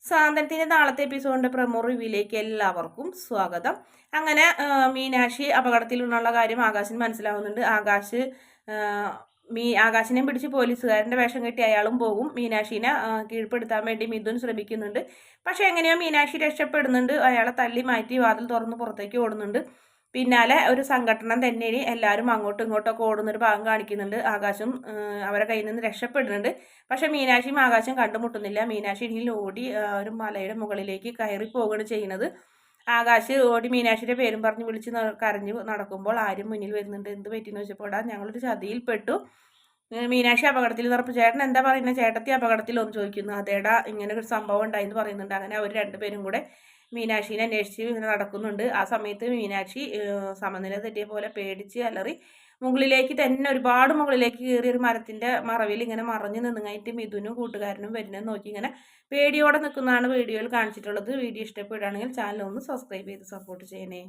സാന്ത്വനത്തിൻ്റെ നാളത്തെ എപ്പിസോഡിൻ്റെ പ്രമോ റിവ്യൂയിലേക്ക് എല്ലാവർക്കും സ്വാഗതം. അങ്ങനെ മീനാക്ഷി അപകടത്തിലുള്ള കാര്യം ആകാശിന് മനസ്സിലാവുന്നുണ്ട്. ആകാശിനെ പിടിച്ച് പോലീസുകാരൻ്റെ വേഷം കെട്ടി അയാളും പോകും. മീനാക്ഷിനെ കീഴ്പ്പെടുത്താൻ വേണ്ടി മിഥുൻ ശ്രമിക്കുന്നുണ്ട്. പക്ഷേ എങ്ങനെയോ മീനാക്ഷി രക്ഷപ്പെടുന്നുണ്ട്. അയാളെ തള്ളി മാറ്റി വാതിൽ തുറന്ന് പുറത്തേക്ക് ഓടുന്നുണ്ട്. പിന്നാലെ ഒരു സംഘടന തന്നെ എല്ലാവരും അങ്ങോട്ടും ഇങ്ങോട്ടൊക്കെ ഓടുന്നൊരു ഭാഗം കാണിക്കുന്നുണ്ട്. ആകാശം അവരെ കയ്യിൽ നിന്ന് രക്ഷപ്പെടുന്നുണ്ട്. പക്ഷേ മീനാക്ഷിയും ആകാശം കണ്ടുമുട്ടുന്നില്ല. മീനാക്ഷി ഇനിയിൽ ഓടി ഒരു മലയുടെ മുകളിലേക്ക് കയറി പോവുകയാണ് ചെയ്യുന്നത്. ആകാശ് ഓടി മീനാക്ഷിയുടെ പേരും പറഞ്ഞ് വിളിച്ച് കരഞ്ഞ് നടക്കുമ്പോൾ ആരും മുന്നിൽ വരുന്നുണ്ട്. എന്ത് പറ്റിയെന്ന് വെച്ചപ്പോൾ ഞങ്ങളൊരു ചതിയിൽപ്പെട്ടു, മീനാക്ഷി അപകടത്തിൽ നിറപ്പ്. ചേട്ടൻ എന്താ പറയുന്നത്, ചേട്ടത്തി അപകടത്തിൽ ഒന്ന് ചോദിക്കുന്നു. അതേടാ ഇങ്ങനെ ഒരു സംഭവം ഉണ്ടായിന്ന് പറയുന്നുണ്ട്. അങ്ങനെ അവർ രണ്ടുപേരും കൂടെ മീനാക്ഷിനെ അന്വേഷിച്ച് നടക്കുന്നുണ്ട്. ആ സമയത്ത് മീനാക്ഷി സമനില തെറ്റിയ പോലെ പേടിച്ച് അലറി മുകളിലേക്ക് തന്നെ ഒരുപാട് മുകളിലേക്ക് കയറി ഒരു മരത്തിൻ്റെ മറവിൽ ഇങ്ങനെ മറഞ്ഞു നിന്നുകഴിഞ്ഞിട്ട് മിഥുനും കൂട്ടുകാരനും വരുന്നത് നോക്കി ഇങ്ങനെ പേടിയോടെ നിൽക്കുന്നതാണ് വീഡിയോയിൽ കാണിച്ചിട്ടുള്ളത്. വീഡിയോ ഇഷ്ടപ്പെടുകയാണെങ്കിൽ ചാനൽ ഒന്ന് സബ്സ്ക്രൈബ് ചെയ്ത് സപ്പോർട്ട് ചെയ്യണേ.